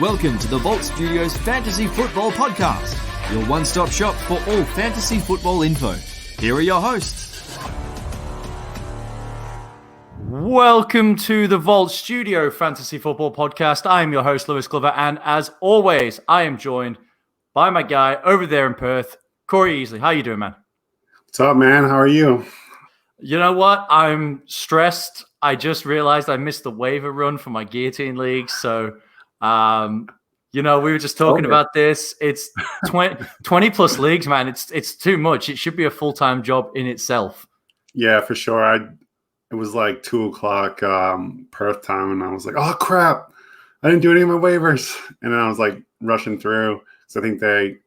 Welcome to the Vault Studios Fantasy Football Podcast, your one-stop shop for all fantasy football info. Here are your hosts. Welcome to the Vault Studio Fantasy Football Podcast. I am your host, Lewis Glover, and as always, I am joined by my guy over there in Perth, Corey Easley. How you doing, man? What's up, man? How are you? You know what? I'm stressed. I just realized I missed the waiver run for my guillotine league, so... we were just talking about this. It's 20 plus leagues, man. It's too much. It should be a full-time job in itself. Yeah, for sure. It was like 2:00 Perth time, and I was like, oh crap, I didn't do any of my waivers. And then I was like rushing through. So I think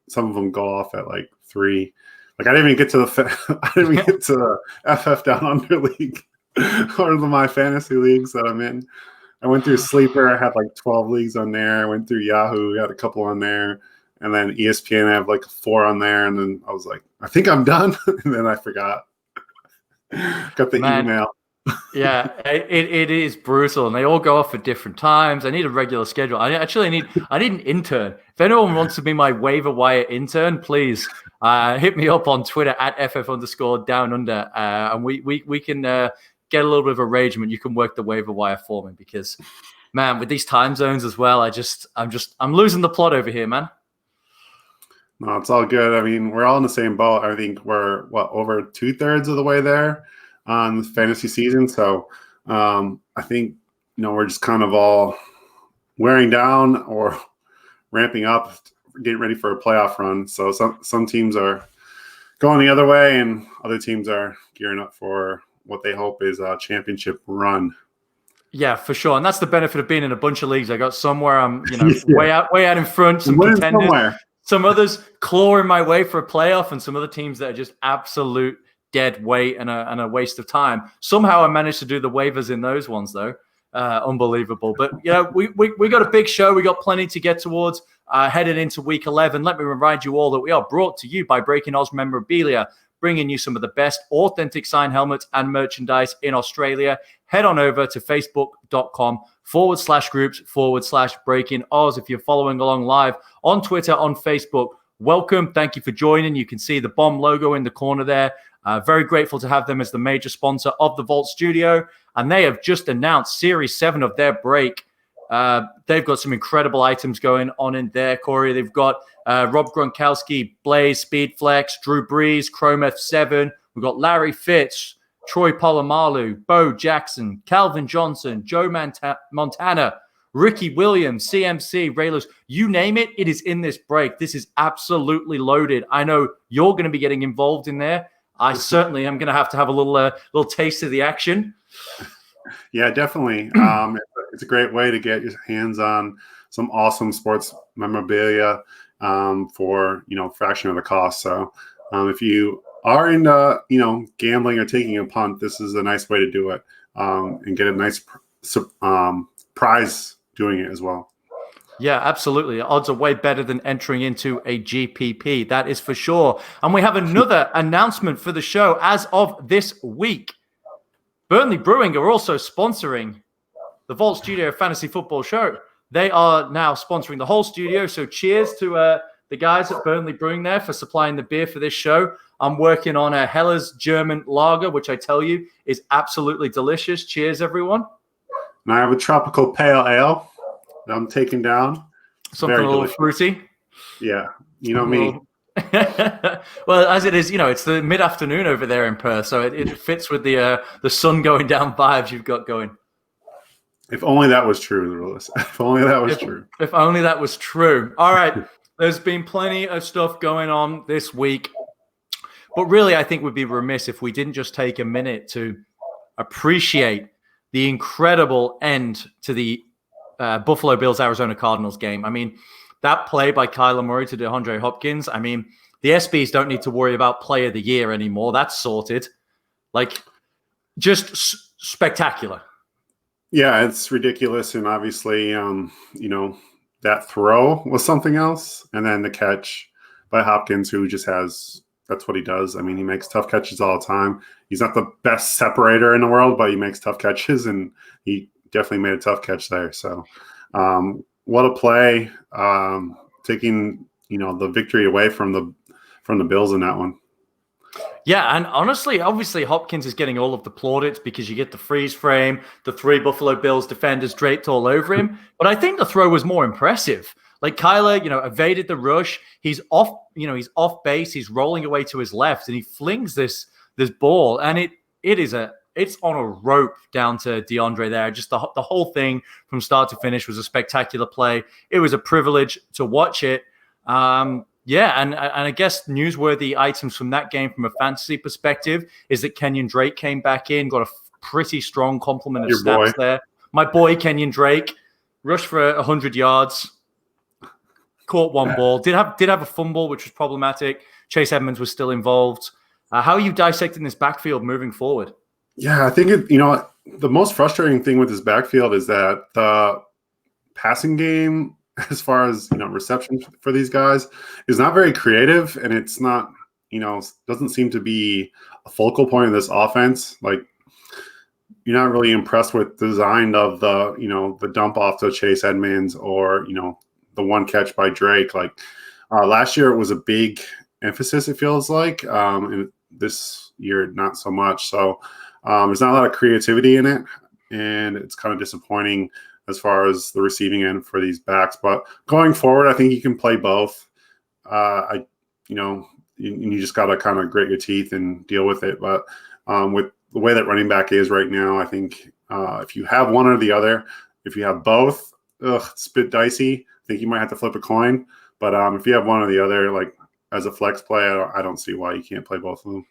some of them go off at like 3. Like I didn't even get to the FF Down Under league or my fantasy leagues that I'm in. I went through Sleeper. I had like 12 leagues on there. I went through Yahoo. I had a couple on there. And then ESPN, I have like 4 on there. And then I was like, I think I'm done. And then I forgot. Got the email. Yeah, it is brutal. And they all go off at different times. I need a regular schedule. I need an intern. If anyone wants to be my waiver wire intern, please hit me up on Twitter at @FF_downunder. And we can... get a little bit of arrangement. You can work the waiver wire for me because, man, with these time zones as well, I'm losing the plot over here, man. No, it's all good. I mean, we're all in the same boat. I think we're over 2/3 of the way there on the fantasy season. So I think we're just kind of all wearing down or ramping up, getting ready for a playoff run. So some teams are going the other way, and other teams are gearing up for what they hope is a championship run. Yeah, for sure. And that's the benefit of being in a bunch of leagues. I got somewhere I'm, way out in front, some contenders, somewhere. Some others clawing my way for a playoff, and some other teams that are just absolute dead weight and a waste of time. Somehow I managed to do the waivers in those ones though. Unbelievable. But we got a big show. We got plenty to get towards headed into week 11. Let me remind you all that we are brought to you by Breaking Oz Memorabilia, bringing you some of the best authentic signed helmets and merchandise in Australia. Head on over to facebook.com/groups/Breaking Oz. If you're following along live on Twitter, on Facebook, welcome. Thank you for joining. You can see the bomb logo in the corner there. Very grateful to have them as the major sponsor of the Vault Studio. And they have just announced Series 7 of their break. They've got some incredible items going on in there, Corey. They've got Rob Gronkowski, Blaze, Speedflex, Drew Brees, Chrome F7. We've got Larry Fitz, Troy Polamalu, Bo Jackson, Calvin Johnson, Joe Montana, Ricky Williams, CMC, Raylers. You name it, it is in this break. This is absolutely loaded. I know you're going to be getting involved in there. I certainly am going to have a little taste of the action. Yeah, definitely. It's a great way to get your hands on some awesome sports memorabilia for fraction of the cost. So if you are into gambling or taking a punt, this is a nice way to do it and get a nice prize doing it as well. Yeah, absolutely. The odds are way better than entering into a GPP. That is for sure. And we have another announcement for the show as of this week. Burnley Brewing are also sponsoring the Vault Studio Fantasy Football Show. They are now sponsoring the whole studio. So cheers to the guys at Burnley Brewing there for supplying the beer for this show. I'm working on a Hellas German lager, which I tell you is absolutely delicious. Cheers, everyone. And I have a tropical pale ale that I'm taking down. Something a little fruity. Yeah, you know me. Well, as it is, it's the mid-afternoon over there in Perth, so it fits with the sun going down vibes you've got going. If only that was true, Lewis. If only that was true. If only that was true. All right, there's been plenty of stuff going on this week, but really I think we'd be remiss if we didn't just take a minute to appreciate the incredible end to the Buffalo Bills-Arizona Cardinals game. I mean, that play by Kyler Murray to DeAndre Hopkins, I mean, the SBs don't need to worry about play of the year anymore. That's sorted. Just spectacular. Yeah, it's ridiculous. And obviously, that throw was something else. And then the catch by Hopkins, who just that's what he does. I mean, he makes tough catches all the time. He's not the best separator in the world, but he makes tough catches. And he definitely made a tough catch there. So what a play, taking the victory away from the Bills in that one. Yeah, and honestly, obviously, Hopkins is getting all of the plaudits because you get the freeze frame, the 3 Buffalo Bills defenders draped all over him. But I think the throw was more impressive. Like Kyler, evaded the rush. He's off, he's off base. He's rolling away to his left, and he flings this ball, and it's on a rope down to DeAndre there. Just the whole thing from start to finish was a spectacular play. It was a privilege to watch it. Yeah, and I guess newsworthy items from that game from a fantasy perspective is that Kenyon Drake came back in, got a pretty strong complement of snaps there. My boy Kenyon Drake rushed for 100 yards, caught one ball, did have a fumble, which was problematic. Chase Edmonds was still involved. How are you dissecting this backfield moving forward? Yeah, I think the most frustrating thing with this backfield is that the passing game, as far as reception for these guys, is not very creative, and it's not doesn't seem to be a focal point of this offense. Like, you're not really impressed with the design of the dump off to Chase Edmonds or the one catch by Drake. Like last year, it was a big emphasis, it feels like, and this year not so much. So there's not a lot of creativity in it, and it's kind of disappointing as far as the receiving end for these backs. But going forward, I think you can play both. You just got to kind of grit your teeth and deal with it. But with the way that running back is right now, I think if you have one or the other, if you have both, it's a bit dicey. I think you might have to flip a coin. But if you have one or the other, like as a flex play, I don't see why you can't play both of them.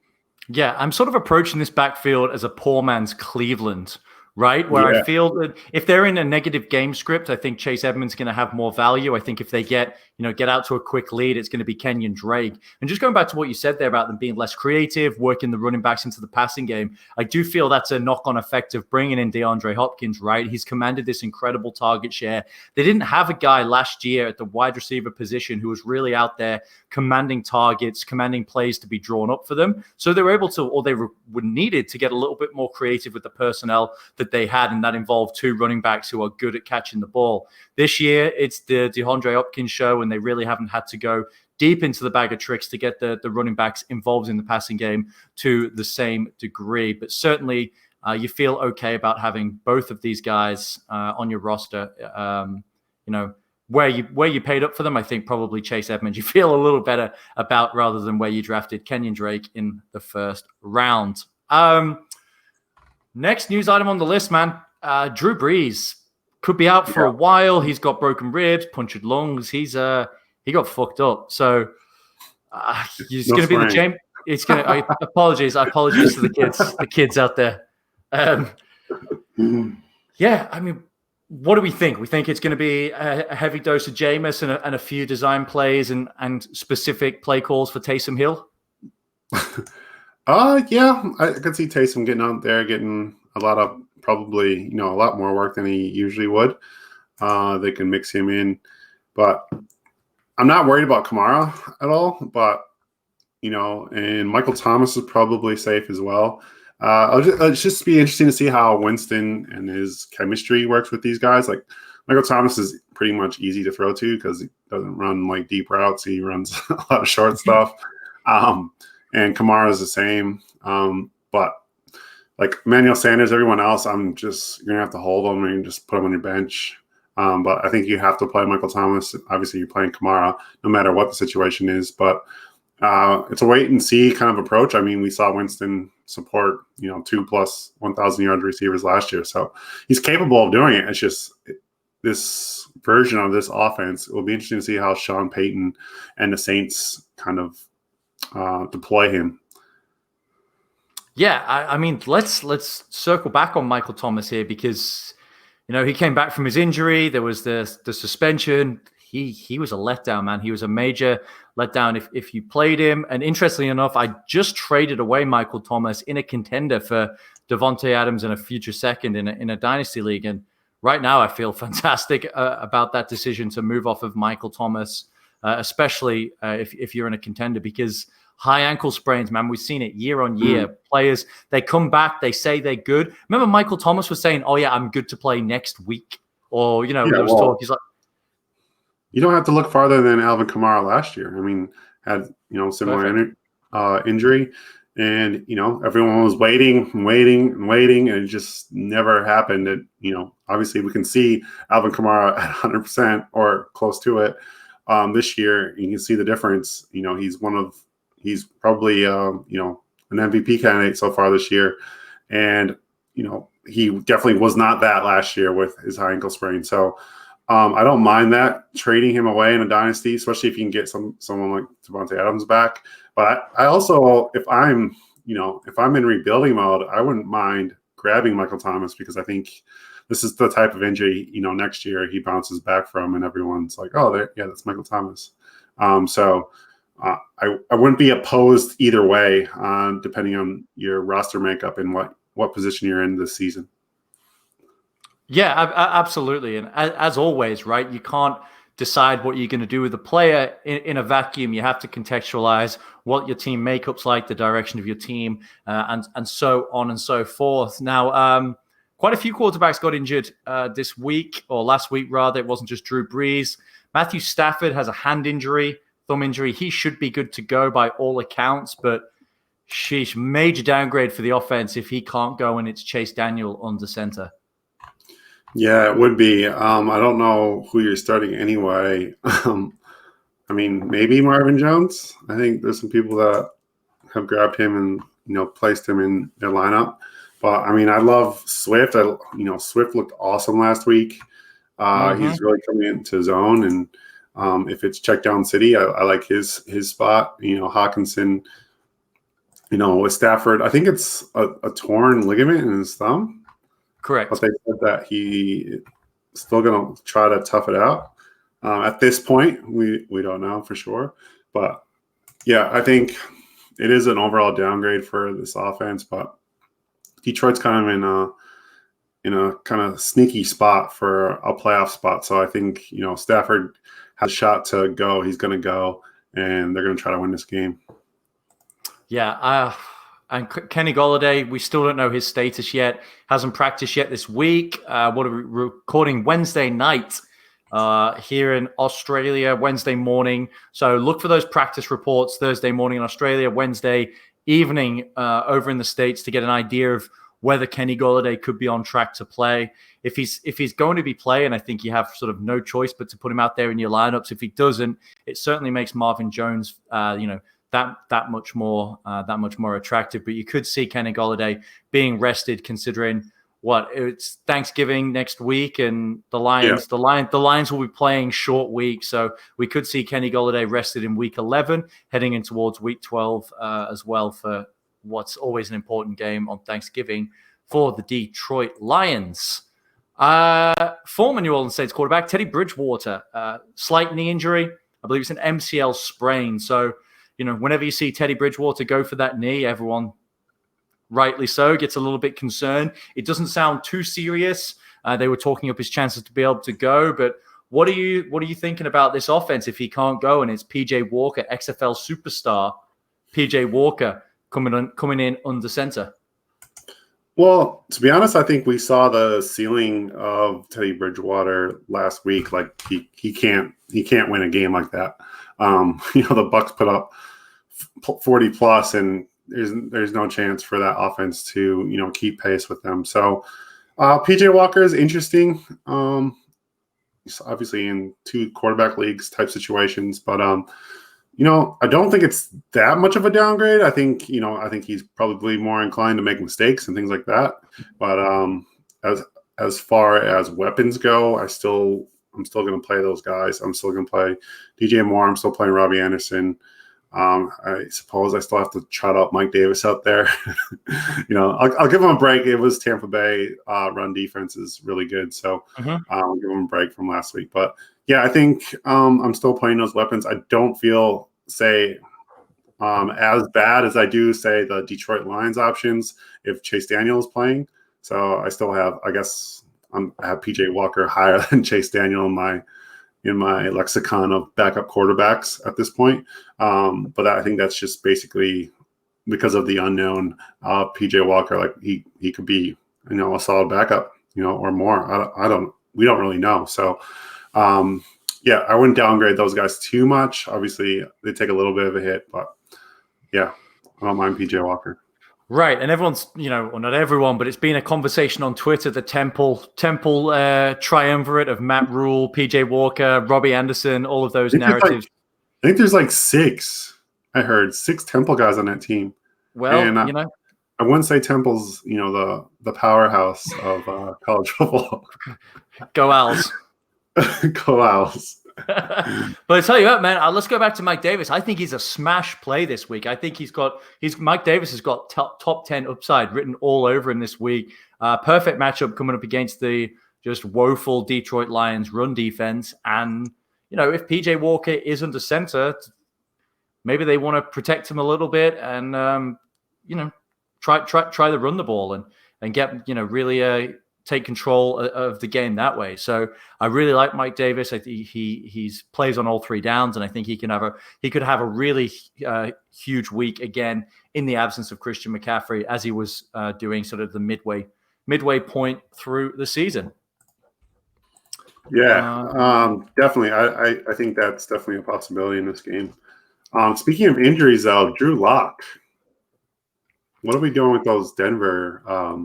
Yeah, I'm sort of approaching this backfield as a poor man's Cleveland, right? Where I feel that if they're in a negative game script, I think Chase Edmonds is going to have more value. I think if they get out to a quick lead, it's going to be Kenyon Drake. And just going back to what you said there about them being less creative, working the running backs into the passing game, I do feel that's a knock-on effect of bringing in DeAndre Hopkins, right? He's commanded this incredible target share. They didn't have a guy last year at the wide receiver position who was really out there commanding targets, commanding plays to be drawn up for them. So they were able to, or they were needed to get a little bit more creative with the personnel that they had, and that involved 2 running backs who are good at catching the ball. This year, it's the DeAndre Hopkins show, and they really haven't had to go deep into the bag of tricks to get the running backs involved in the passing game to the same degree. But certainly, you feel okay about having both of these guys on your roster. Where you paid up for them, I think probably Chase Edmonds you feel a little better about rather than where you drafted Kenyon Drake in the first round. Next news item on the list, man. Drew Brees could be out for a while. He's got broken ribs, punctured lungs. He got fucked up. So he's going to be the James. It's going to. I apologize to the kids out there. Yeah, I mean, what do we think? We think it's going to be a heavy dose of Jameis and a few design plays and specific play calls for Taysom Hill. Yeah, I could see Taysom getting out there, getting a lot of probably a lot more work than he usually would. They can mix him in, but I'm not worried about Kamara at all. But and Michael Thomas is probably safe as well. It'll just be interesting to see how Winston and his chemistry works with these guys. Like Michael Thomas is pretty much easy to throw to because he doesn't run like deep routes. He runs a lot of short stuff. And Kamara is the same. But like Emmanuel Sanders, everyone else, you're going to have to hold them and just put them on your bench. But I think you have to play Michael Thomas. Obviously, you're playing Kamara no matter what the situation is. But it's a wait and see kind of approach. I mean, we saw Winston support, 2+ 1,000-yard receivers last year. So he's capable of doing it. It's just this version of this offense. It will be interesting to see how Sean Payton and the Saints kind of deploy him. Yeah, I mean, let's circle back on Michael Thomas here because, he came back from his injury. There was the suspension. He was a letdown, man. He was a major letdown if you played him. And interestingly enough, I just traded away Michael Thomas in a contender for Devontae Adams and a future second in a dynasty league. And right now, I feel fantastic about that decision to move off of Michael Thomas, especially if you're in a contender, because high ankle sprains, man, we've seen it year on year. Players, they come back, they say they're good. Remember Michael Thomas was saying, oh, yeah, I'm good to play next week. Or, there was talk. He's like, you don't have to look farther than Alvin Kamara last year. I mean, had similar injury, and everyone was waiting and waiting and waiting, and it just never happened. And obviously we can see Alvin Kamara at 100% or close to it this year. You can see the difference. He's probably an MVP candidate so far this year, and he definitely was not that last year with his high ankle sprain. So I don't mind that, trading him away in a dynasty, especially if you can get someone like Devontae Adams back. But I also, if I'm in rebuilding mode, I wouldn't mind grabbing Michael Thomas, because I think this is the type of injury, next year he bounces back from, and everyone's like, oh, that's Michael Thomas. So I wouldn't be opposed either way, depending on your roster makeup and what position you're in this season. Yeah, absolutely. And as always, right, you can't decide what you're going to do with a player in a vacuum. You have to contextualize what your team makeup's like, the direction of your team, and so on and so forth. Now, quite a few quarterbacks got injured this week, or last week rather. It wasn't just Drew Brees. Matthew Stafford has a hand injury, thumb injury. He should be good to go by all accounts, but sheesh, major downgrade for the offense if he can't go and it's Chase Daniel under center. Yeah, it would be. I don't know who you're starting anyway. I mean, maybe Marvin Jones. I think there's some people that have grabbed him and placed him in their lineup. But I mean, I love Swift. Swift looked awesome last week. He's really coming into his own, and if it's check down city, I like his spot. Hawkinson. With Stafford, I think it's a torn ligament in his thumb. Correct. But they said that he still going to try to tough it out. At this point, we don't know for sure. But, yeah, I think it is an overall downgrade for this offense. But Detroit's kind of in a kind of sneaky spot for a playoff spot. So I think, Stafford has a shot to go. He's going to go, and they're going to try to win this game. Yeah, and Kenny Golladay, we still don't know his status yet. Hasn't practiced yet this week. What are we recording Wednesday night here in Australia, Wednesday morning. So look for those practice reports Thursday morning in Australia, Wednesday evening over in the States to get an idea of whether Kenny Golladay could be on track to play. If he's going to be playing, I think you have sort of no choice but to put him out there in your lineups. If he doesn't, it certainly makes Marvin Jones, that much more attractive. But you could see Kenny Golladay being rested, considering it's Thanksgiving next week, and the Lions will be playing short week, so we could see Kenny Golladay rested in week 11, heading in towards week 12 as well for what's always an important game on Thanksgiving for the Detroit Lions. Former New Orleans Saints quarterback Teddy Bridgewater, slight knee injury. I believe it's an MCL sprain. So, whenever you see Teddy Bridgewater go for that knee, everyone, rightly so, gets a little bit concerned. It doesn't sound too serious. They were talking up his chances to be able to go, but what are you thinking about this offense if he can't go and it's PJ Walker, XFL superstar PJ Walker coming in under center? Well, to be honest, I think we saw the ceiling of Teddy Bridgewater last week. Like he can't win a game like that. The Bucks put up 40 plus, and there's no chance for that offense to keep pace with them. So PJ Walker is interesting. He's obviously in 2 quarterback leagues type situations, but I don't think it's that much of a downgrade. I think he's probably more inclined to make mistakes and things like that. But as far as weapons go, I'm still going to play those guys. I'm still going to play DJ Moore. I'm still playing Robbie Anderson. I suppose I still have to trot out Mike Davis out there. I'll give him a break. It was Tampa Bay run defense is really good, so I'll give him a break from last week. But yeah, I think I'm still playing those weapons. I don't feel as bad as I do the Detroit Lions options if Chase Daniel is playing. So I still have, I have PJ Walker higher than Chase Daniel in my lexicon of backup quarterbacks at this point. But I think that's just basically because of the unknown of PJ Walker. Like he could be, a solid backup, or more. We don't really know. So, yeah, I wouldn't downgrade those guys too much. Obviously, they take a little bit of a hit, but yeah, I don't mind PJ Walker. Right, and everyone's, well, not everyone, but it's been a conversation on Twitter, the Temple triumvirate of Matt Rule, PJ Walker, Robbie Anderson, all of those narratives. I think there's like 6. I heard 6 Temple guys on that team. Well, and, I wouldn't say Temple's, the powerhouse of college football. Go Owls. Go Owls. But I tell you what, man, let's go back to Mike Davis. I think he's a smash play this week. I think Mike Davis has got top 10 upside written all over him this week. Perfect matchup coming up against the just woeful Detroit Lions run defense. And, if PJ Walker is under center, maybe they want to protect him a little bit and, try to run the ball and get, really take control of the game that way. So I really like Mike Davis. I think he's plays on all 3 downs, and I think he could have a really huge week again in the absence of Christian McCaffrey, as he was doing sort of the midway point through the season. Yeah, definitely. I think that's definitely a possibility in this game. Speaking of injuries, though, Drew Lock. What are we doing with those Denver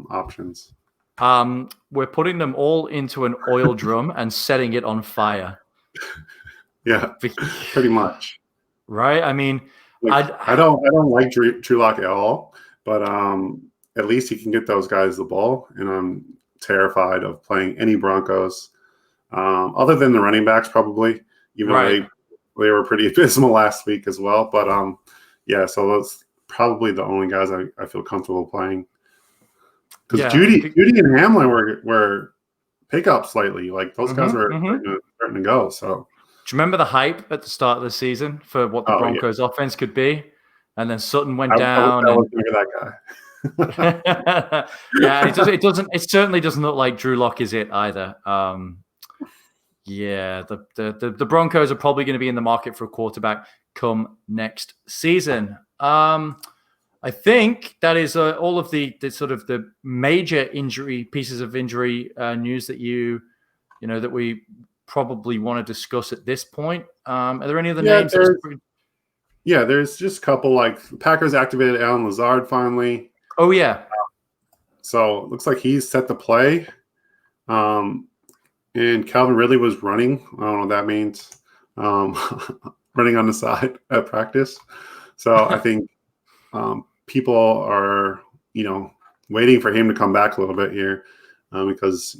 options? We're putting them all into an oil drum and setting it on fire. Yeah, pretty much. Right? I mean, I don't like Drew Lock at all, but at least he can get those guys the ball, and I'm terrified of playing any Broncos, other than the running backs probably, even though they were pretty abysmal last week as well. But yeah, so that's probably the only guys I feel comfortable playing. Because Judy and Hamlin were pickups lately. Like those guys were starting to go. So, do you remember the hype at the start of the season for what the Broncos offense could be? And then Sutton went down. I was that guy. Yeah, it certainly doesn't look like Drew Lock is it either. Yeah, the Broncos are probably going to be in the market for a quarterback come next season. I think that is all of the sort of the major pieces of injury news that that we probably want to discuss at this point. Are there any other names? There's just a couple. Like the Packers activated Alan Lazard finally. Oh yeah. So it looks like he's set to play. And Calvin Ridley was running. I don't know what that means. Running on the side at practice. So I think people are, waiting for him to come back a little bit here because,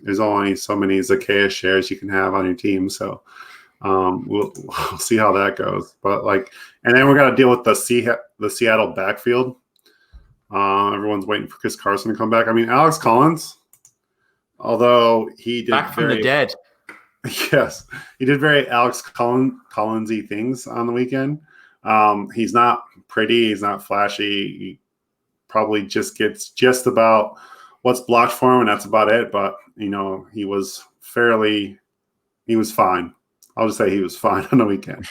there's only so many Zacchaeus shares you can have on your team. So we'll see how that goes. But and then we're going to deal with the Seattle backfield. Everyone's waiting for Chris Carson to come back. I mean, Alex Collins, although he did back from the dead. Yes, he did very Alex Collins-y things on the weekend. He's not pretty. He's not flashy. He probably just gets just about what's blocked for him, and that's about it. But, he was fine. I'll just say he was fine on the weekend.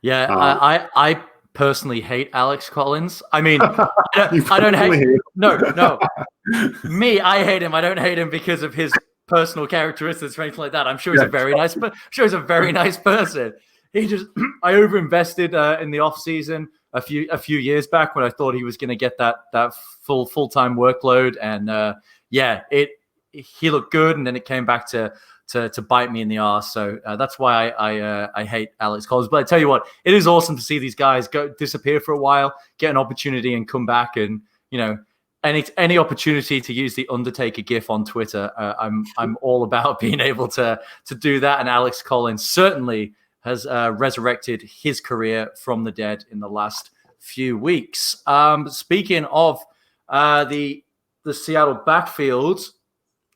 Yeah, I personally hate Alex Collins. I mean, I don't hate him. No. Me, I hate him. I don't hate him because of his personal characteristics or anything like that. I'm sure he's a very nice person. I overinvested in the off season a few years back when I thought he was going to get that full-time workload, and he looked good, and then it came back to bite me in the arse. So that's why I hate Alex Collins. But I tell you what, it is awesome to see these guys disappear for a while, get an opportunity, and come back, and any opportunity to use the Undertaker gif on Twitter, I'm all about being able to do that. And Alex Collins certainly has resurrected his career from the dead in the last few weeks. Speaking of the Seattle backfield,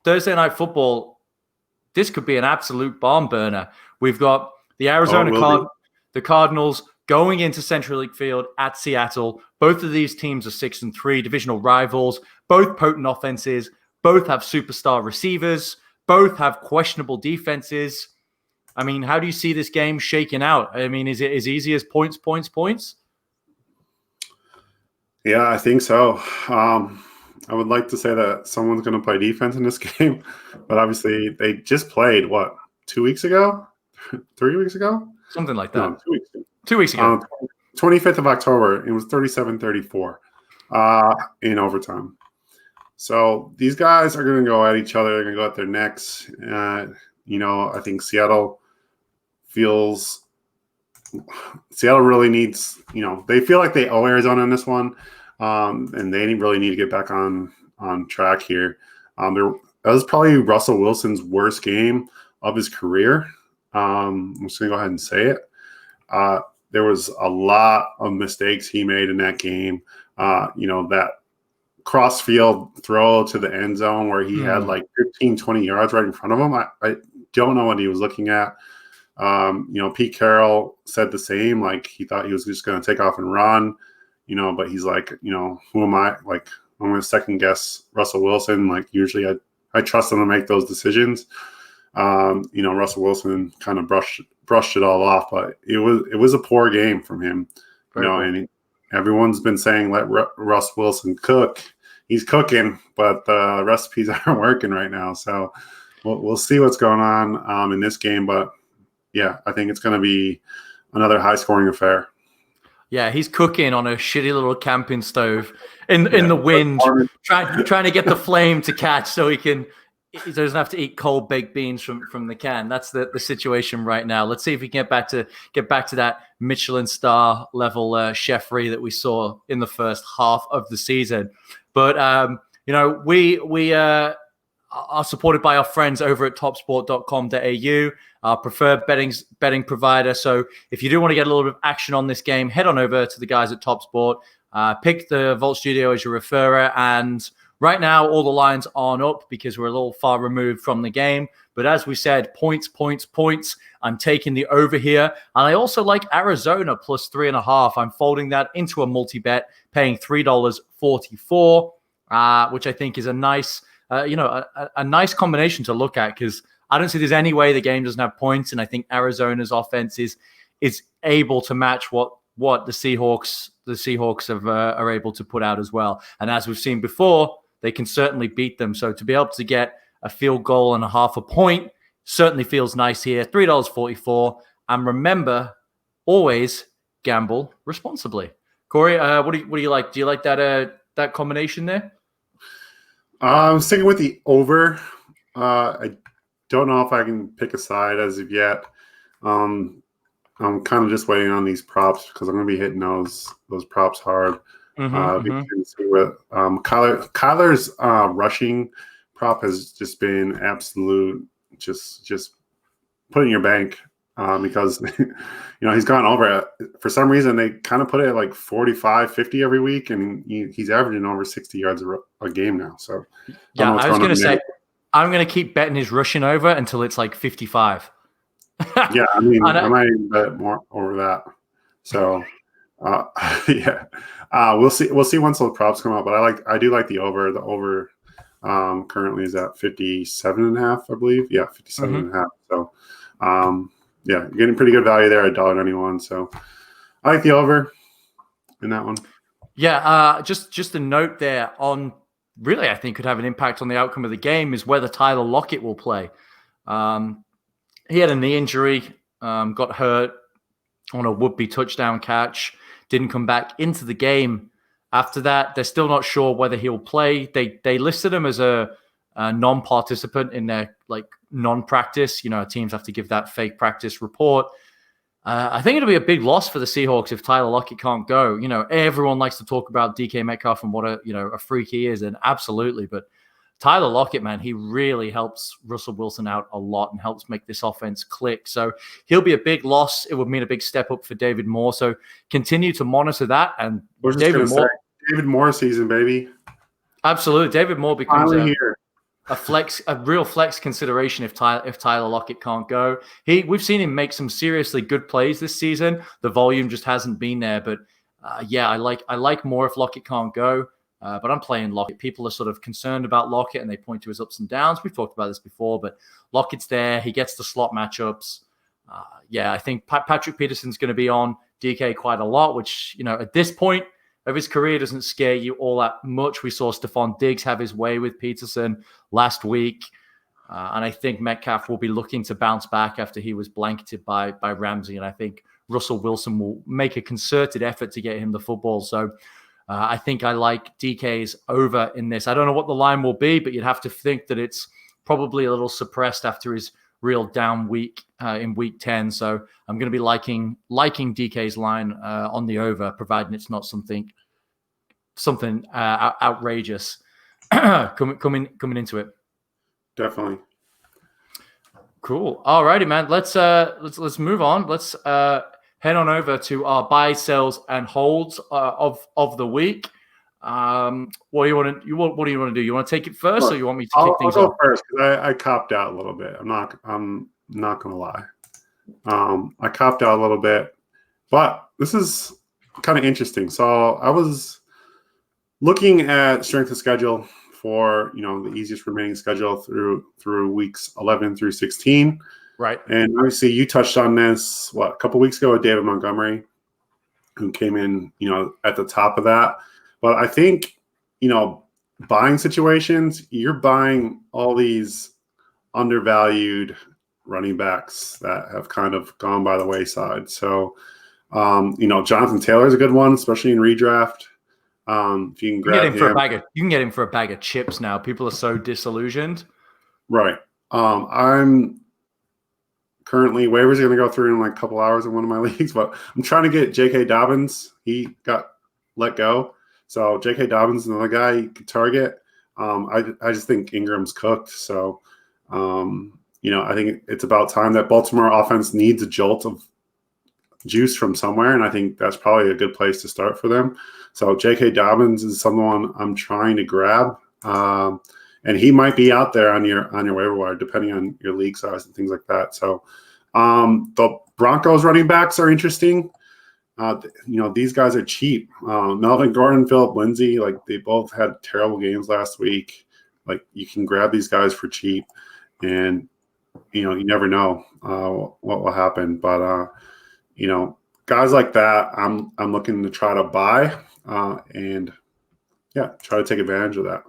Thursday Night Football, this could be an absolute barn burner. We've got the the Cardinals going into Central League Field at Seattle. Both of these teams are 6-3, divisional rivals, both potent offenses, both have superstar receivers, both have questionable defenses. I mean, how do you see this game shaking out? I mean, is it as easy as points? Yeah, I think so. I would like to say that someone's going to play defense in this game, but obviously they just played, 2 weeks ago? 3 weeks ago. Something like that. No, 2 weeks ago. 2 weeks ago. 25th of October. It was 37-34 in overtime. So these guys are going to go at each other. They're going to go at their necks. I think Seattle really needs, they feel like they owe Arizona in this one. And they really need to get back on track here. That was probably Russell Wilson's worst game of his career. I'm just going to go ahead and say it. There was a lot of mistakes he made in that game. That cross-field throw to the end zone where he had like 15, 20 yards right in front of him. I don't know what he was looking at. Pete Carroll said the same. Like, he thought he was just going to take off and run, but he's like, who am I? Like, I'm going to second guess Russell Wilson. Like, usually I trust him to make those decisions. Russell Wilson kind of brushed it all off, but it was a poor game from him. And everyone's been saying let Russ Wilson cook. He's cooking, but the recipes aren't working right now. So we'll see what's going on in this game. But yeah, I think it's going to be another high-scoring affair. Yeah, he's cooking on a shitty little camping stove in the wind, trying to get the flame to catch so he doesn't have to eat cold baked beans from the can. That's the situation right now. Let's see if we can get back to that Michelin star level chefry that we saw in the first half of the season. But we are supported by our friends over at topsport.com.au, our preferred betting provider. So if you do want to get a little bit of action on this game, head on over to the guys at TopSport. Pick the Vault Studio as your referrer, and right now, all the lines aren't up because we're a little far removed from the game. But as we said, points. I'm taking the over here. And I also like Arizona plus 3.5. I'm folding that into a multi-bet, paying $3.44, which I think is a nice, a nice combination to look at, because I don't see there's any way the game doesn't have points. And I think Arizona's offense is able to match what the Seahawks are able to put out as well. And as we've seen before, they can certainly beat them. So to be able to get a field goal and a half a point certainly feels nice here. $3.44. And remember, always gamble responsibly. Corey, what do you like? Do you like that combination there? I'm sticking with the over. I don't know if I can pick a side as of yet. I'm kind of just waiting on these props because I'm going to be hitting those props hard. We can see what Kyler's rushing prop has just been absolute, just put in your bank because he's gone over it. For some reason they kind of put it at like 45, 50 every week, and he's averaging over 60 yards a game now. So yeah, I was going to say I'm going to keep betting his rushing over until it's like 55. Yeah, I mean, I might bet more over that. So yeah. We'll see once those props come out, but I do like the over. The over currently is at 57.5, I believe. Yeah, 57.5. So yeah, getting pretty good value there at $1.91. So I like the over in that one. Yeah, just a note there on really I think could have an impact on the outcome of the game is whether Tyler Lockett will play. He had a knee injury, got hurt on a would-be touchdown catch. Didn't come back into the game after that. They're still not sure whether he'll play. They listed him as a non-participant in their non-practice. Teams have to give that fake practice report. I think it'll be a big loss for the Seahawks if Tyler Lockett can't go. Everyone likes to talk about DK Metcalf and what a freak he is, and absolutely. But Tyler Lockett, man, he really helps Russell Wilson out a lot and helps make this offense click. So he'll be a big loss. It would mean a big step up for David Moore. So continue to monitor that. And David Moore season, baby. Absolutely. David Moore becomes a real flex consideration if Tyler Lockett can't go. We've seen him make some seriously good plays this season. The volume just hasn't been there. But yeah, I like Moore if Lockett can't go. But I'm playing Lockett. People are sort of concerned about Lockett, and they point to his ups and downs. We've talked about this before, but Lockett's there. He gets the slot matchups. Yeah, I think Patrick Peterson's going to be on DK quite a lot, which, at this point of his career doesn't scare you all that much. We saw Stephon Diggs have his way with Peterson last week. And I think Metcalf will be looking to bounce back after he was blanketed by Ramsey. And I think Russell Wilson will make a concerted effort to get him the football. So I think I like DK's over in this. I don't know what the line will be, but you'd have to think that it's probably a little suppressed after his real down week in week 10. So I'm going to be liking DK's line on the over, providing it's not something outrageous coming into it. Definitely. Cool. All righty, man. Let's move on. Let's head on over to our buy, sells, and holds of the week. What do you want to do? You want to take it first, or you want me to kick things off? I'll go first because I copped out a little bit. I'm not gonna lie. I copped out a little bit, but this is kind of interesting. So I was looking at strength of schedule for the easiest remaining schedule through weeks 11 through 16. Right. And obviously you touched on this a couple weeks ago with David Montgomery, who came in at the top of that. But I think buying situations, you're buying all these undervalued running backs that have kind of gone by the wayside. So Jonathan Taylor is a good one, especially in redraft. If you can grab him, you can get him for a bag of chips now. People are so disillusioned. Right. I'm currently waivers are going to go through in like a couple hours in one of my leagues, but I'm trying to get J.K. Dobbins. He got let go, so J.K. Dobbins is another guy you could target. I just think Ingram's cooked, so I think it's about time that Baltimore offense needs a jolt of juice from somewhere, and I think that's probably a good place to start for them. So J.K. Dobbins is someone I'm trying to grab, and he might be out there on your waiver wire depending on your league size and things like that. So the Broncos running backs are interesting. These guys are cheap. Melvin Gordon, Phillip Lindsay, like they both had terrible games last week. Like you can grab these guys for cheap, and you never know what will happen. But guys like that, I'm looking to try to buy and try to take advantage of that.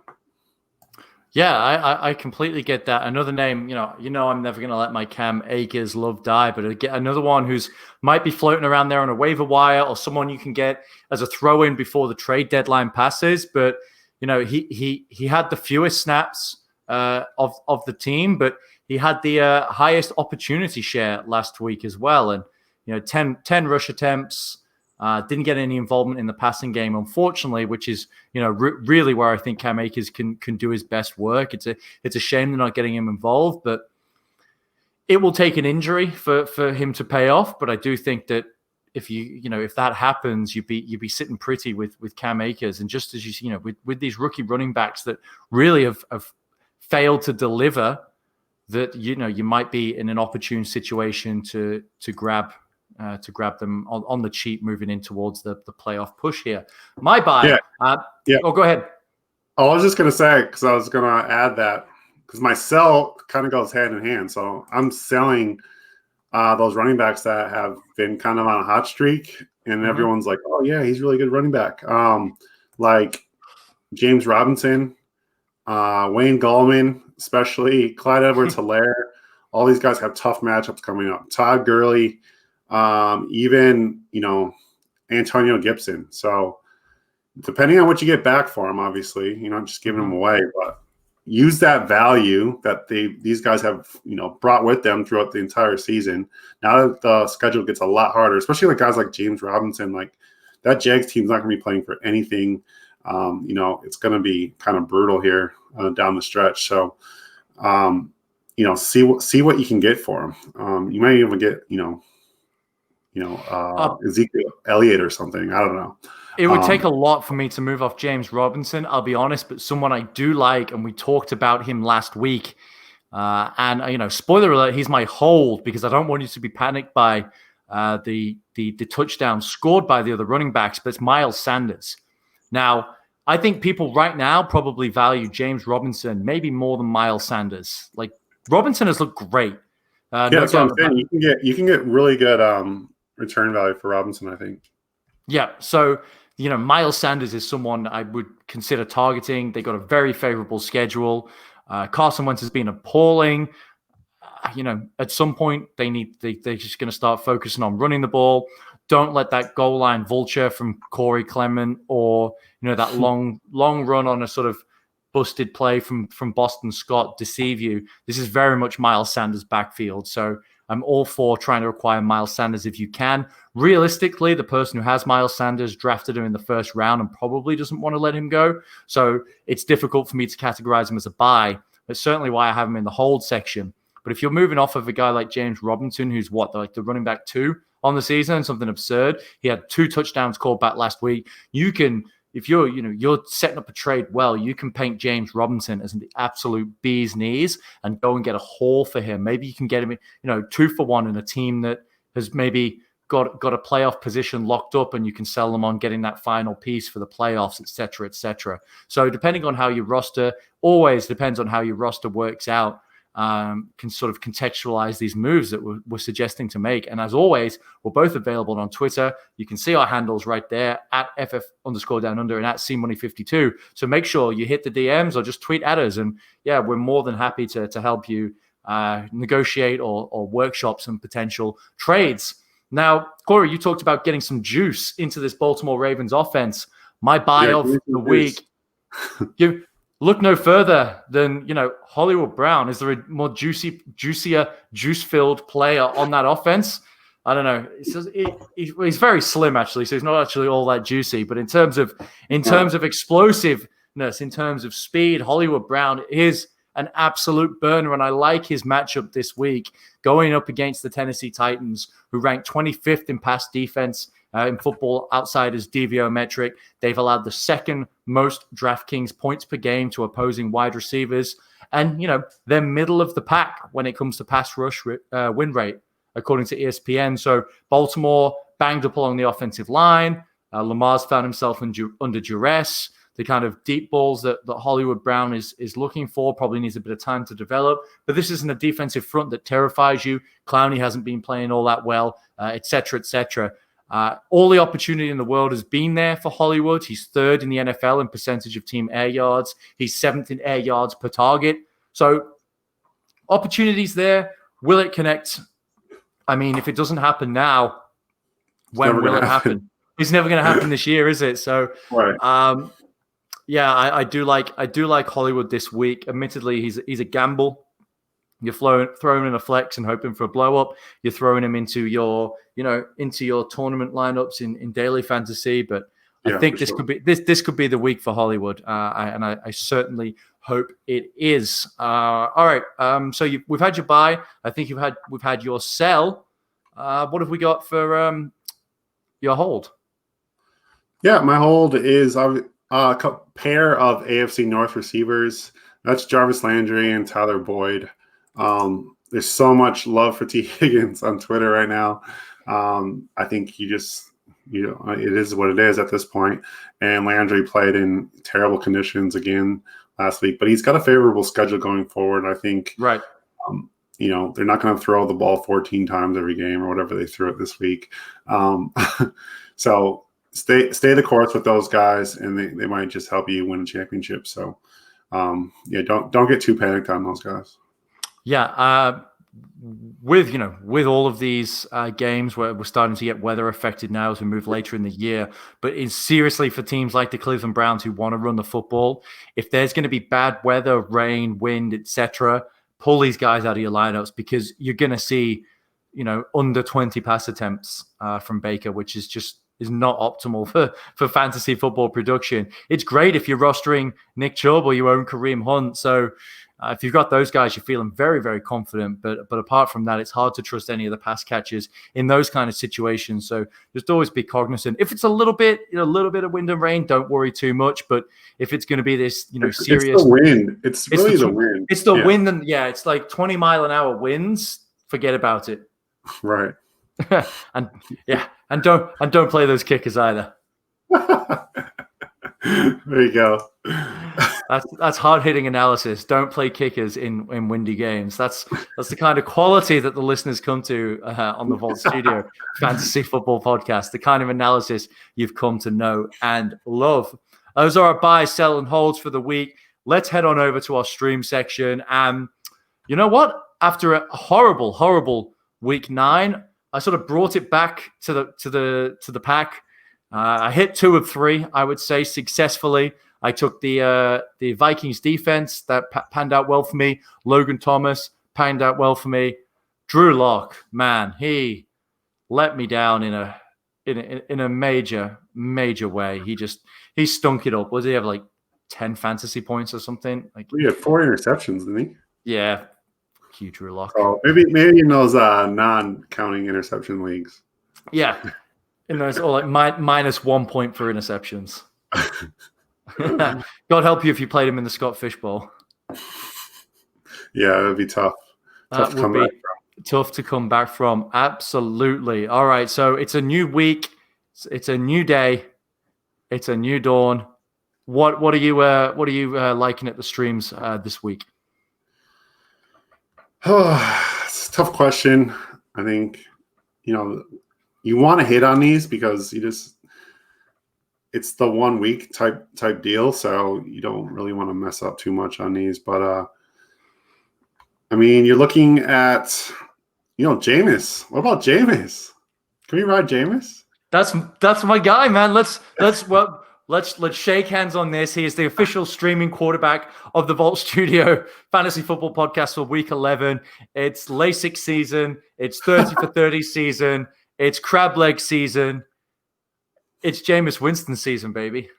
Yeah, I completely get that. Another name, I'm never going to let my Cam Akers love die, but get another one who's might be floating around there on a waiver wire or someone you can get as a throw-in before the trade deadline passes. But he had the fewest snaps of the team, but he had the highest opportunity share last week as well, and 10 rush attempts. Didn't get any involvement in the passing game, unfortunately, which is really where I think Cam Akers can do his best work. It's a shame they're not getting him involved, but it will take an injury for him to pay off. But I do think that if if that happens, you'd be sitting pretty with Cam Akers, and just as with these rookie running backs that really have failed to deliver, that you might be in an opportune situation to grab them on the cheap moving in towards the playoff push here. My buy. Oh, go ahead. I was just going to say, because I was going to add that, because my sell kind of goes hand in hand. So I'm selling those running backs that have been kind of on a hot streak, and everyone's like, oh, yeah, he's really good running back. Like James Robinson, Wayne Gallman, especially Clyde Edwards-Helaire. All these guys have tough matchups coming up. Todd Gurley, even Antonio Gibson. So depending on what you get back for him, obviously, just giving them away, but use that value that these guys have brought with them throughout the entire season. Now that the schedule gets a lot harder, especially like guys like James Robinson, like that Jags team's not going to be playing for anything. It's going to be kind of brutal here down the stretch. So see what you can get for them. You might even get Ezekiel Elliott or something. I don't know. It would take a lot for me to move off James Robinson, I'll be honest, but someone I do like, and we talked about him last week. And spoiler alert, he's my hold because I don't want you to be panicked by the touchdown scored by the other running backs, but it's Miles Sanders. Now, I think people right now probably value James Robinson maybe more than Miles Sanders. Like Robinson has looked great. That's what I'm saying. You can get really good return value for Robinson, I think. Yeah. So, Miles Sanders is someone I would consider targeting. They got a very favorable schedule. Carson Wentz has been appalling. At some point they're just going to start focusing on running the ball. Don't let that goal line vulture from Corey Clement or that long run on a sort of busted play from Boston Scott deceive you. This is very much Miles Sanders' backfield. So I'm all for trying to acquire Miles Sanders if you can. Realistically, the person who has Miles Sanders drafted him in the first round and probably doesn't want to let him go. So it's difficult for me to categorize him as a buy. That's certainly why I have him in the hold section. But if you're moving off of a guy like James Robinson, who's the running back 2 on the season, something absurd. He had 2 touchdowns called back last week. You can, if you're setting up a trade well, you can paint James Robinson as the absolute bee's knees and go and get a haul for him. Maybe you can get him, 2 for 1 in a team that has maybe got a playoff position locked up, and you can sell them on getting that final piece for the playoffs, et cetera, et cetera. So depending on how your roster, always depends on how your roster works out. Can sort of contextualize these moves that we're suggesting to make. And as always, we're both available on Twitter. You can see our handles right there at FF_downunder and at CMoney52. So make sure you hit the DMs or just tweet at us. And yeah, we're more than happy to help you negotiate or workshop some potential trades. Now, Corey, you talked about getting some juice into this Baltimore Ravens offense. My buy of the week. Look no further than, Hollywood Brown. Is there a more juicier, juice-filled player on that offense? I don't know. He's very slim, actually, so he's not actually all that juicy. But in terms of explosiveness, in terms of speed, Hollywood Brown is an absolute burner, and I like his matchup this week going up against the Tennessee Titans, who rank 25th in pass defense in Football Outsiders DVO metric. They've allowed the second most DraftKings points per game to opposing wide receivers. And, they're middle of the pack when it comes to pass rush win rate, according to ESPN. So Baltimore banged up along the offensive line. Lamar's found himself under duress. The kind of deep balls that Hollywood Brown is looking for probably needs a bit of time to develop. But this isn't a defensive front that terrifies you. Clowney hasn't been playing all that well, et cetera, et cetera. All the opportunity in the world has been there for Hollywood. He's 3rd in the NFL in percentage of team air yards. He's 7th in air yards per target. So opportunities there. Will it connect? I mean, if it doesn't happen now, when will it happen? It's never going to happen this year, is it? So, right. I do like Hollywood this week. Admittedly, he's a gamble. You're throwing in a flex and hoping for a blow up. You're throwing him into your tournament lineups in daily fantasy. But I think this could be the week for Hollywood, and I certainly hope it is. All right. So we've had your buy. I think we've had your sell. What have we got for your hold? Yeah, my hold is a pair of AFC North receivers. That's Jarvis Landry and Tyler Boyd. There's so much love for T. Higgins on Twitter right now. I think it is what it is at this point. And Landry played in terrible conditions again last week, but he's got a favorable schedule going forward. I think, right. They're not going to throw the ball 14 times every game or whatever they threw it this week. So stay the course with those guys, and they might just help you win a championship. So, don't get too panicked on those guys. Yeah, with all of these games where we're starting to get weather affected now as we move later in the year, but seriously for teams like the Cleveland Browns who want to run the football, if there's going to be bad weather, rain, wind, etc., pull these guys out of your lineups, because you're going to see, under 20 pass attempts from Baker, which is not optimal for fantasy football production. It's great if you're rostering Nick Chubb or you own Kareem Hunt. So if you've got those guys, you're feeling very, very confident. But apart from that, it's hard to trust any of the pass catchers in those kind of situations. So just always be cognizant. If it's a little bit of wind and rain, don't worry too much. But if it's going to be this, serious, it's the wind. It's really the wind. It's the wind, and it's like 20-mile-an-hour winds. Forget about it. Right. and don't play those kickers either. There you go. That's hard-hitting analysis. Don't play kickers in windy games. That's the kind of quality that the listeners come to on the Vault Studio Fantasy Football Podcast, the kind of analysis you've come to know and love. Those are our buys, sell, and holds for the week. let's head on over to our stream section. And you know what? After a horrible week 9, I sort of brought it back to the pack. I hit 2 of 3, I would say, successfully. I took the Vikings defense that panned out well for me. Logan Thomas panned out well for me. Drew Lock, man, he let me down in a major way. He stunk it up. Was he have like 10 fantasy points or something? Like he had 4 interceptions, didn't he? Yeah, huge Drew Lock. Oh, maybe in those non-counting interception leagues. Yeah, in those or like minus 1 point for interceptions. God help you if you played him in the Scott Fish Bowl. Yeah, that'd be tough. That would be tough to come back from. Absolutely. All right, so it's a new week. It's a new day. It's a new dawn. What are you liking at the streams this week? It's a tough question. I think you want to hit on these because it's the 1 week type deal, so you don't really want to mess up too much on these. But I mean, you're looking at Jameis. What about Jameis? Can we ride Jameis? That's my guy, man. Let's shake hands on this. He is the official streaming quarterback of the Vault Studio Fantasy Football Podcast for Week 11. It's LASIK season. It's 30 for 30 season. It's crab leg season. It's Jameis Winston season, baby.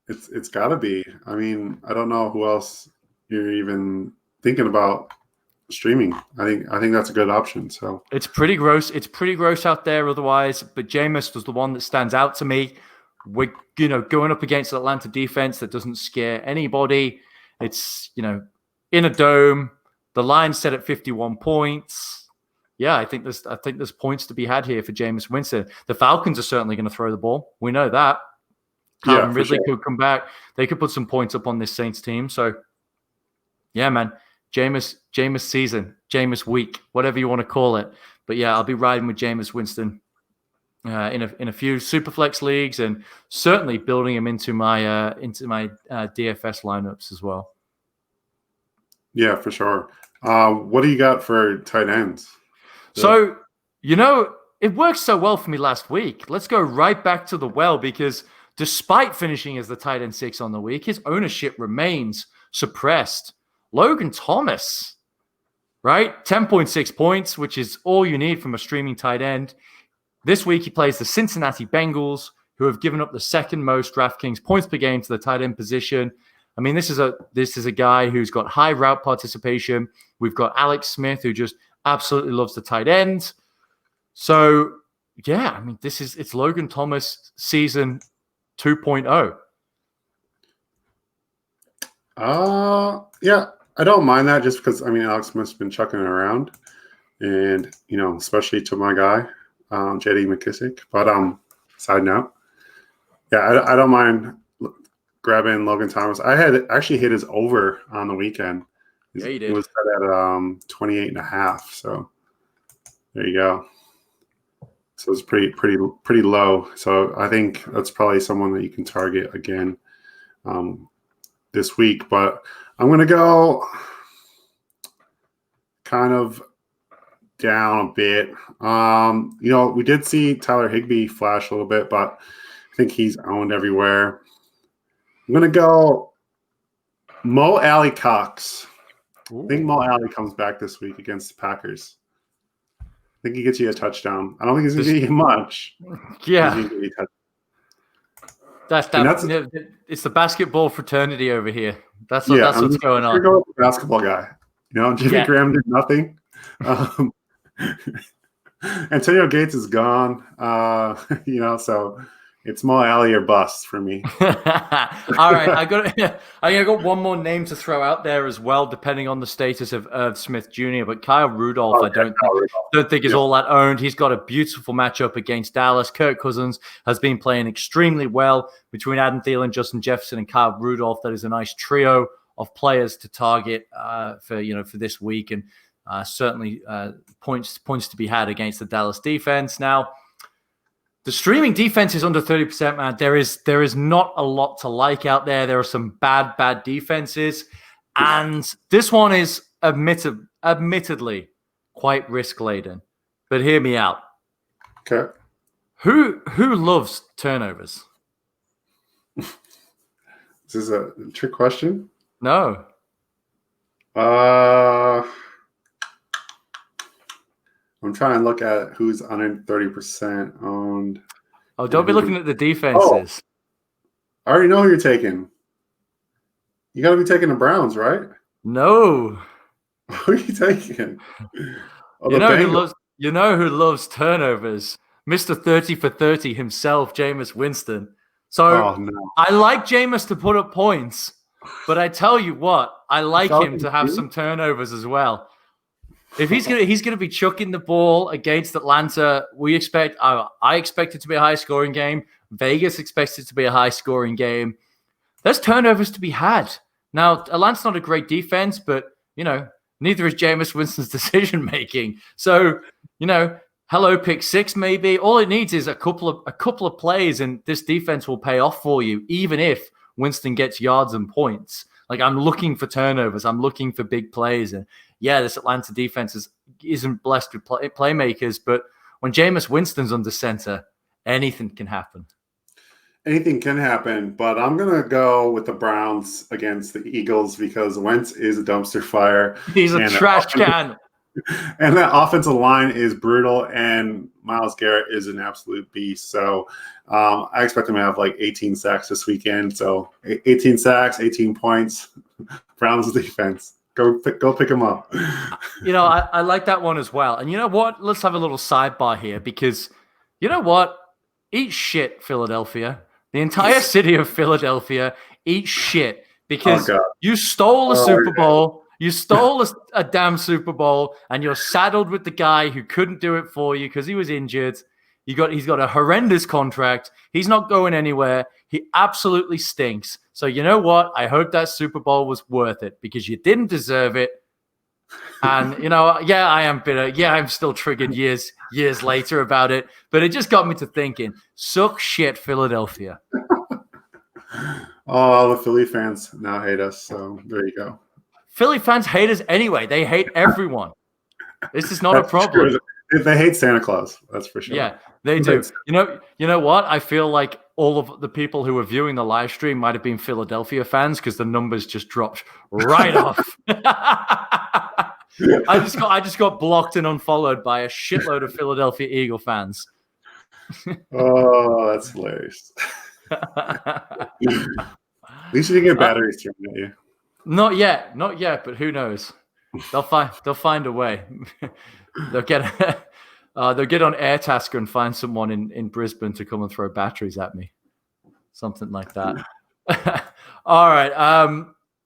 It's got to be. I mean, I don't know who else you're even thinking about streaming. I think that's a good option. So it's pretty gross. It's pretty gross out there otherwise. But Jameis was the one that stands out to me. We're going up against an Atlanta defense that doesn't scare anybody. It's in a dome. The line's set at 51 points. Yeah, I think there's points to be had here for Jameis Winston. The Falcons are certainly going to throw the ball. We know that. Calvin Ridley could come back. They could put some points up on this Saints team. So, yeah, man, Jameis season, Jameis week, whatever you want to call it. But yeah, I'll be riding with Jameis Winston in a few Superflex leagues, and certainly building him into my DFS lineups as well. Yeah, for sure. What do you got for tight ends? So, it worked so well for me last week. Let's go right back to the well because despite finishing as the tight end 6 on the week, his ownership remains suppressed. Logan Thomas, right? 10.6 points, which is all you need from a streaming tight end. This week, he plays the Cincinnati Bengals, who have given up the second most DraftKings points per game to the tight end position. I mean, this is a guy who's got high route participation. We've got Alex Smith, who just absolutely loves the tight end. So, yeah, I mean, it's Logan Thomas season 2.0. Yeah, I don't mind that just because, I mean, Alex Smith's been chucking it around and, especially to my guy, J.D. McKissick. But side note, yeah, I don't mind grabbing Logan Thomas. I had actually hit his over on the weekend. Yeah, you did. It was set at 28.5. So there you go. So it's pretty low. So I think that's probably someone that you can target again this week. But I'm going to go kind of down a bit. We did see Tyler Higbee flash a little bit, but I think he's owned everywhere. I'm going to go Mo Alley Cox. I think Mo Alley comes back this week against the Packers. I think he gets you a touchdown. I don't think he's going to get you much. Yeah. It's the basketball fraternity over here. That's what's going on. Go with the basketball guy. Jimmy Graham did nothing. Antonio Gates is gone. So it's Mo Alley or bust for me. All right, I got one more name to throw out there as well, depending on the status of Smith Jr. But Kyle Rudolph, I don't think is all that owned. He's got a beautiful matchup against Dallas. Kirk Cousins has been playing extremely well between Adam Thielen, Justin Jefferson, and Kyle Rudolph. That is a nice trio of players to target for this week, and certainly points to be had against the Dallas defense. Now, The streaming defense is under 30%, man. There is not a lot to like out there. There are some bad defenses. And this one is admittedly quite risk-laden. But hear me out. Okay. Who loves turnovers? This is a trick question. No. I'm trying to look at who's under 30% owned. Oh, don't be looking at the defenses. I already know who you're taking. You got to be taking the Browns, right? No. Who are you taking? Oh, You know who loves turnovers? Mr. 30 for 30 himself, Jameis Winston. So I like Jameis to put up points, but I tell you what, I like him to have some turnovers as well. If he's gonna be chucking the ball against Atlanta, I expect it to be a high scoring game. Vegas expects it to be a high scoring game. There's turnovers to be had. Now, Atlanta's not a great defense, but neither is Jameis Winston's decision making. So, hello, pick six maybe. All it needs is a couple of plays, and this defense will pay off for you, even if Winston gets yards and points. Like, I'm looking for turnovers. I'm looking for big plays. And yeah, this Atlanta defense isn't blessed with playmakers, but when Jameis Winston's under center, anything can happen. Anything can happen, but I'm going to go with the Browns against the Eagles because Wentz is a dumpster fire. He's a trash can. And that offensive line is brutal, and Myles Garrett is an absolute beast. So I expect him to have like 18 sacks this weekend. So 18 sacks, 18 points. Browns defense. Go pick him up. I like that one as well. And you know what? Let's have a little sidebar here because you know what? Eat shit, Philadelphia. The entire city of Philadelphia eat shit because you stole a Super Bowl. You stole a damn Super Bowl, and you're saddled with the guy who couldn't do it for you because he was injured. He's got a horrendous contract. He's not going anywhere. He absolutely stinks. So you know what? I hope that Super Bowl was worth it because you didn't deserve it. And I am bitter. Yeah, I'm still triggered years later about it. But it just got me to thinking, suck shit, Philadelphia. Oh, the Philly fans now hate us. So there you go. Philly fans hate us anyway. They hate everyone. This is not a problem. True. They hate Santa Claus. That's for sure. Yeah, they do. You know what? I feel like all of the people who were viewing the live stream might have been Philadelphia fans because the numbers just dropped right off. I just got blocked and unfollowed by a shitload of Philadelphia Eagle fans. Oh, that's hilarious. At least you didn't get batteries thrown at you. Not yet, but who knows? They'll find a way. They'll get on Airtasker and find someone in Brisbane to come and throw batteries at me, something like that. All right,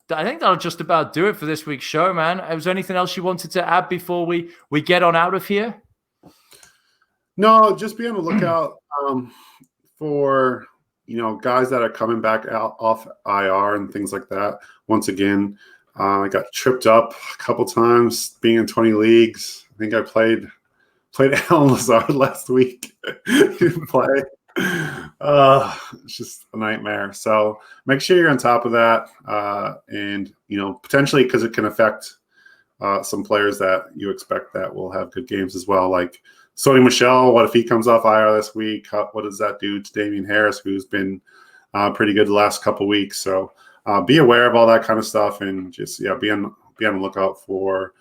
I think that'll just about do it for this week's show, man. Was there anything else you wanted to add before we get on out of here? No, just be on the lookout for guys that are coming back out off IR and things like that. Once again, I got tripped up a couple times being in 20 leagues. I think I played Alan Lazard last week. He didn't play. It's just a nightmare. So make sure you're on top of that. And potentially because it can affect some players that you expect that will have good games as well. Like Sony Michel, what if he comes off IR this week? What does that do to Damian Harris, who's been pretty good the last couple weeks? So be aware of all that kind of stuff, and just be on the lookout for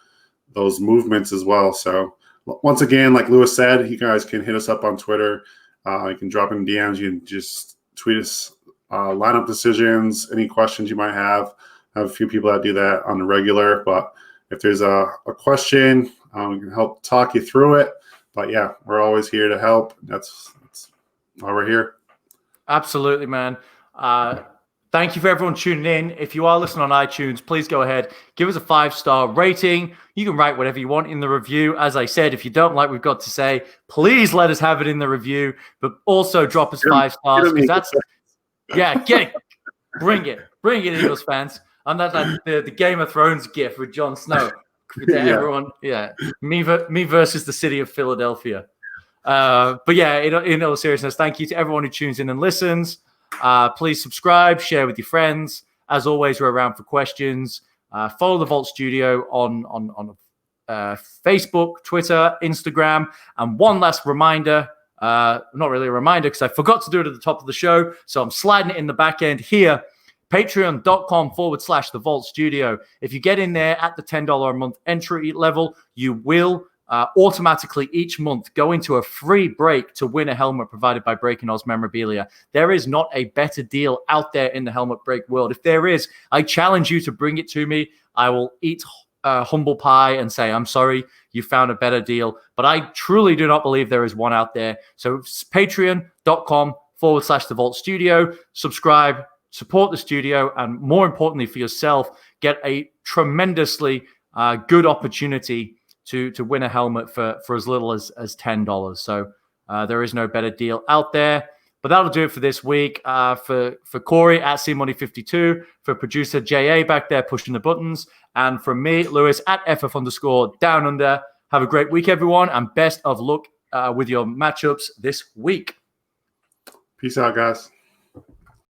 those movements as well. So once again, like Lewis said, you guys can hit us up on Twitter. You can drop in DMs. You can just tweet us lineup decisions, any questions you might have. I have a few people that do that on the regular, but if there's a question, we can help talk you through it. But yeah, we're always here to help. That's why we're here. Absolutely, man. Thank you for everyone tuning in. If you are listening on iTunes, please go ahead, give us a 5-star rating. You can write whatever you want in the review. As I said, if you don't like what we've got to say, please let us have it in the review, but also drop us 5 stars because that's get it. Bring it, Eagles fans. I'm not like the Game of Thrones gif with Jon Snow. Everyone, me versus the city of Philadelphia. But yeah, in all seriousness, thank you to everyone who tunes in and listens. Please subscribe, share with your friends. As always, we're around for questions. Follow the Vault Studio on Facebook, Twitter, Instagram. And one last reminder, not really a reminder because I forgot to do it at the top of the show. So I'm sliding it in the back end here. Patreon.com/The Vault Studio. If you get in there at the $10 a month entry level, you will automatically each month go into a free break to win a helmet provided by Breaking Oz Memorabilia. There is not a better deal out there in the helmet break world. If there is, I challenge you to bring it to me. I will eat humble pie and say, I'm sorry, you found a better deal. But I truly do not believe there is one out there. So patreon.com/The Vault Studio. Subscribe, support the studio, and more importantly for yourself, get a tremendously good opportunity to win a helmet for as little as $10. So there is no better deal out there. But that'll do it for this week. For Corey at CMoney52, for producer JA back there pushing the buttons, and from me, Lewis at FF_Down Under. Have a great week, everyone, and best of luck with your matchups this week. Peace out, guys.